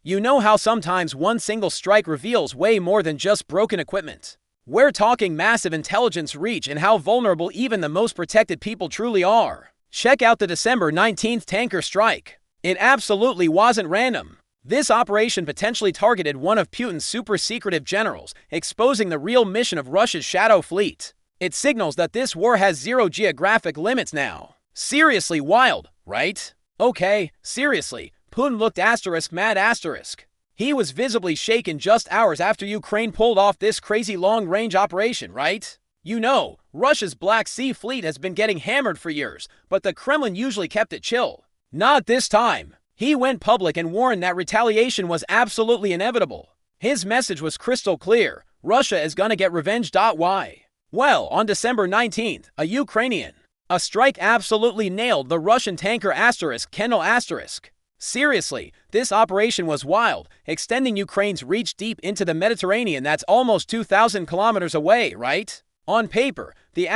You know how sometimes one single strike reveals way more than just broken equipment? We're talking massive intelligence reach and how vulnerable even the most protected people truly are. Check out the December 19th tanker strike. It absolutely wasn't random. This operation potentially targeted one of Putin's super-secretive generals, exposing the real mission of Russia's shadow fleet. It signals that this war has zero geographic limits now. Seriously wild, right? Okay, seriously, Putin looked mad. He was visibly shaken just hours after Ukraine pulled off this crazy long-range operation, right? You know, Russia's Black Sea fleet has been getting hammered for years, but the Kremlin usually kept it chill. Not this time. He went public and warned that retaliation was absolutely inevitable. His message was crystal clear: Russia is gonna get revenge. Why? Well, on December 19th, a strike absolutely nailed the Russian tanker Kendall *. Seriously, this operation was wild, extending Ukraine's reach deep into the Mediterranean. That's almost 2,000 kilometers away, right? On paper, the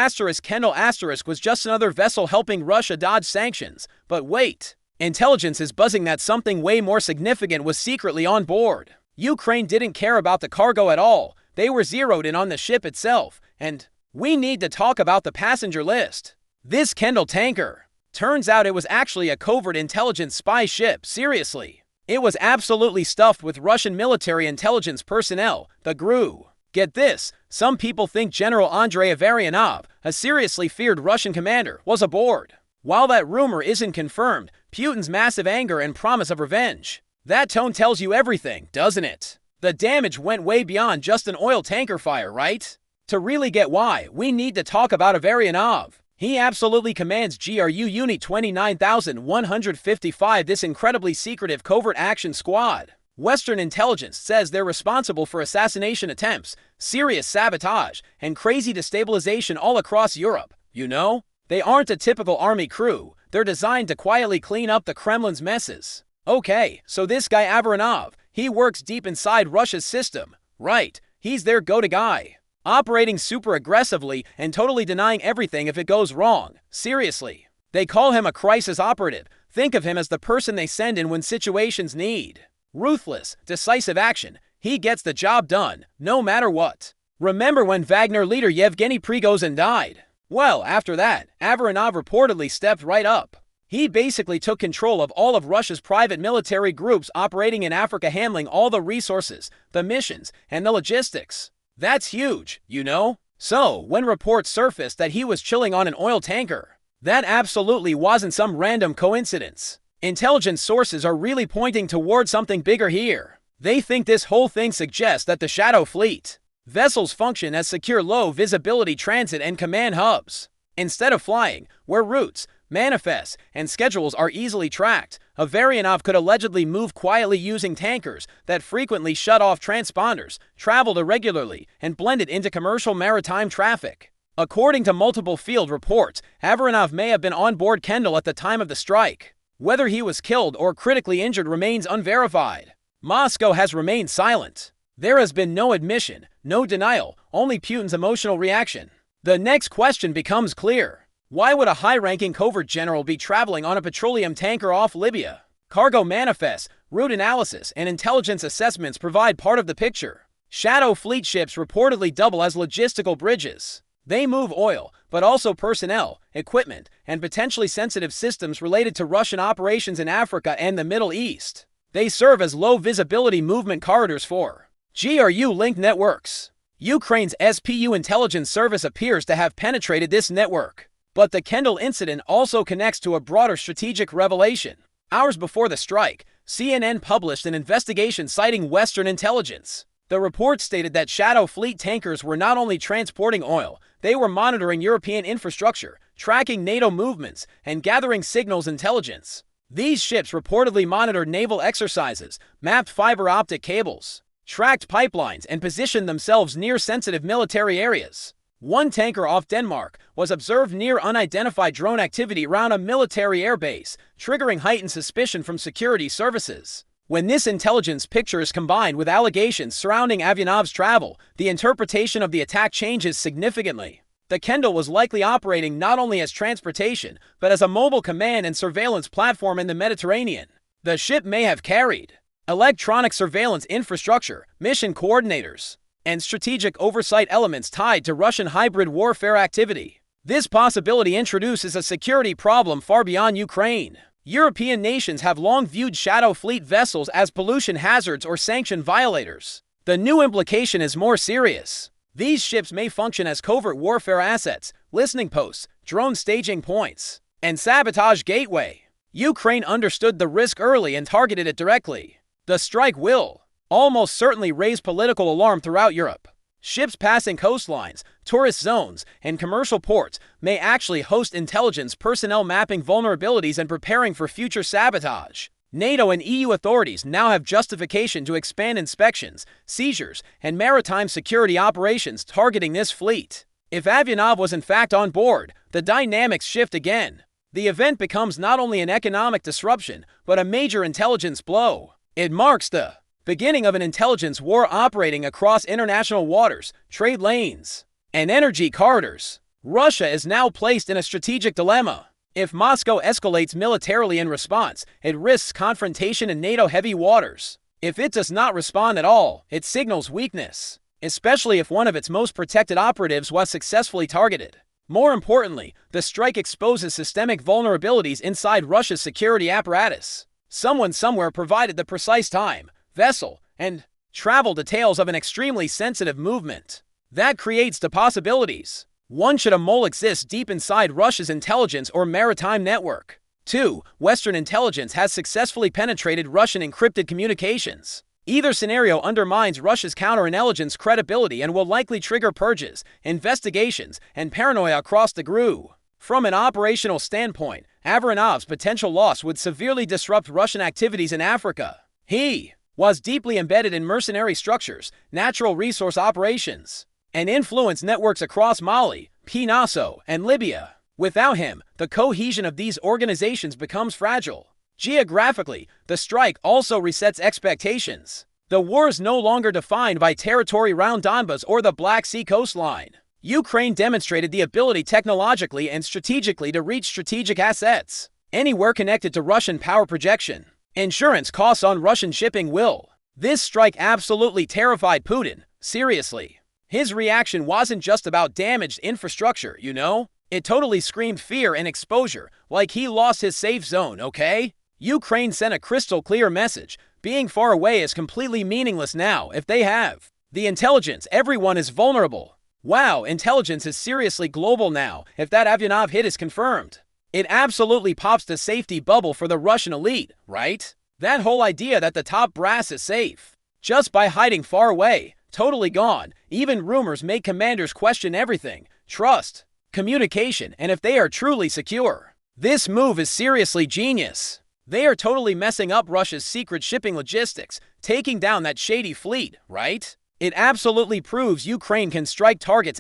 Kendall * was just another vessel helping Russia dodge sanctions. But wait. Intelligence is buzzing that something way more significant was secretly on board. Ukraine didn't care about the cargo at all. They were zeroed in on the ship itself. And we need to talk about the passenger list. This Kendall tanker. Turns out it was actually a covert intelligence spy ship. Seriously. It was absolutely stuffed with Russian military intelligence personnel, the GRU. Get this, some people think General Andrei Avarianov, a seriously feared Russian commander, was aboard. While that rumor isn't confirmed, Putin's massive anger and promise of revenge. That tone tells you everything, doesn't it? The damage went way beyond just an oil tanker fire, right? To really get why, we need to talk about Avarianov. He absolutely commands GRU Unit 29,155, this incredibly secretive covert action squad. Western intelligence says they're responsible for assassination attempts, serious sabotage, and crazy destabilization all across Europe. You know? They aren't a typical army crew. They're designed to quietly clean up the Kremlin's messes. Okay, so this guy Avarianov, he works deep inside Russia's system. Right, he's their go-to guy. Operating super aggressively and totally denying everything if it goes wrong. Seriously. They call him a crisis operative. Think of him as the person they send in when situations need. Ruthless, decisive action. He gets the job done, no matter what. Remember when Wagner leader Yevgeny Prigozhin died? Well, after that, Avarianov reportedly stepped right up. He basically took control of all of Russia's private military groups operating in Africa, handling all the resources, the missions, and the logistics. That's huge, you know? So, when reports surfaced that he was chilling on an oil tanker, that absolutely wasn't some random coincidence. Intelligence sources are really pointing towards something bigger here. They think this whole thing suggests that the Shadow Fleet vessels function as secure low-visibility transit and command hubs. Instead of flying, where routes, manifests, and schedules are easily tracked, Avarianov could allegedly move quietly using tankers that frequently shut off transponders, traveled irregularly, and blended into commercial maritime traffic. According to multiple field reports, Avarianov may have been on board Kendall at the time of the strike. Whether he was killed or critically injured remains unverified. Moscow has remained silent. There has been no admission, no denial, only Putin's emotional reaction. The next question becomes clear. Why would a high-ranking covert general be traveling on a petroleum tanker off Libya? Cargo manifests, route analysis, and intelligence assessments provide part of the picture. Shadow Fleet ships reportedly double as logistical bridges. They move oil, but also personnel, equipment, and potentially sensitive systems related to Russian operations in Africa and the Middle East. They serve as low-visibility movement corridors for GRU-linked networks. Ukraine's SPU intelligence service appears to have penetrated this network. But the Kendall incident also connects to a broader strategic revelation. Hours before the strike, CNN published an investigation citing Western intelligence. The report stated that Shadow Fleet tankers were not only transporting oil, they were monitoring European infrastructure, tracking NATO movements, and gathering signals intelligence. These ships reportedly monitored naval exercises, mapped fiber optic cables, tracked pipelines, and positioned themselves near sensitive military areas. One tanker off Denmark was observed near unidentified drone activity around a military airbase, triggering heightened suspicion from security services. When this intelligence picture is combined with allegations surrounding Avarianov's travel, the interpretation of the attack changes significantly. The Kendall was likely operating not only as transportation, but as a mobile command and surveillance platform in the Mediterranean. The ship may have carried electronic surveillance infrastructure, mission coordinators, and strategic oversight elements tied to Russian hybrid warfare activity. This possibility introduces a security problem far beyond Ukraine. European nations have long viewed shadow fleet vessels as pollution hazards or sanction violators. The new implication is more serious. These ships may function as covert warfare assets, listening posts, drone staging points, and sabotage gateway. Ukraine understood the risk early and targeted it directly. The strike will almost certainly raise political alarm throughout Europe. Ships passing coastlines, tourist zones, and commercial ports may actually host intelligence personnel mapping vulnerabilities and preparing for future sabotage. NATO and EU authorities now have justification to expand inspections, seizures, and maritime security operations targeting this fleet. If Avianov was in fact on board, the dynamics shift again. The event becomes not only an economic disruption, but a major intelligence blow. It marks the beginning of an intelligence war operating across international waters, trade lanes, and energy corridors. Russia is now placed in a strategic dilemma. If Moscow escalates militarily in response, it risks confrontation in NATO-heavy waters. If it does not respond at all, it signals weakness, especially if one of its most protected operatives was successfully targeted. More importantly, the strike exposes systemic vulnerabilities inside Russia's security apparatus. Someone somewhere provided the precise time, vessel, and travel details of an extremely sensitive movement. That creates the possibilities. 1. Should a mole exist deep inside Russia's intelligence or maritime network? 2. Western intelligence has successfully penetrated Russian encrypted communications. Either scenario undermines Russia's counterintelligence credibility and will likely trigger purges, investigations, and paranoia across the GRU. From an operational standpoint, Avianov's potential loss would severely disrupt Russian activities in Africa. He was deeply embedded in mercenary structures, natural resource operations, and influence networks across Mali, Nassau, and Libya. Without him, the cohesion of these organizations becomes fragile. Geographically, the strike also resets expectations. The war is no longer defined by territory around Donbas or the Black Sea coastline. Ukraine demonstrated the ability technologically and strategically to reach strategic assets anywhere connected to Russian power projection. Insurance costs on Russian shipping will. This strike absolutely terrified Putin, seriously. His reaction wasn't just about damaged infrastructure, you know? It totally screamed fear and exposure, like he lost his safe zone, okay? Ukraine sent a crystal clear message. Being far away is completely meaningless now if they have the intelligence. Everyone is vulnerable. Wow, intelligence is seriously global now if that Avianov hit is confirmed. It absolutely pops the safety bubble for the Russian elite, right? That whole idea that the top brass is safe just by hiding far away, totally gone. Even rumors make commanders question everything, trust, communication, and if they are truly secure. This move is seriously genius. They are totally messing up Russia's secret shipping logistics, taking down that shady fleet, right? It absolutely proves Ukraine can strike targets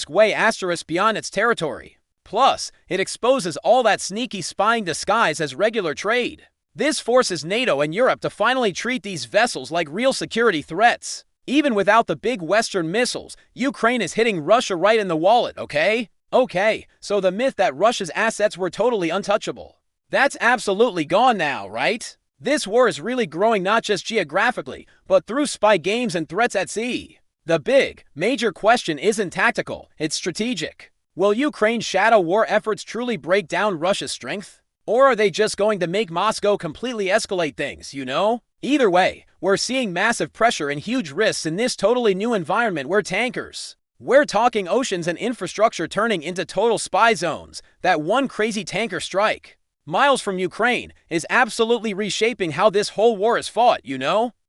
way beyond its territory. Plus, it exposes all that sneaky spying disguised as regular trade. This forces NATO and Europe to finally treat these vessels like real security threats. Even without the big Western missiles, Ukraine is hitting Russia right in the wallet, okay? Okay, so the myth that Russia's assets were totally untouchable, that's absolutely gone now, right? This war is really growing not just geographically, but through spy games and threats at sea. The big, major question isn't tactical, it's strategic. Will Ukraine's shadow war efforts truly break down Russia's strength? Or are they just going to make Moscow completely escalate things, you know? Either way, we're seeing massive pressure and huge risks in this totally new environment where we're talking oceans and infrastructure turning into total spy zones. That one crazy tanker strike miles from Ukraine is absolutely reshaping how this whole war is fought, you know?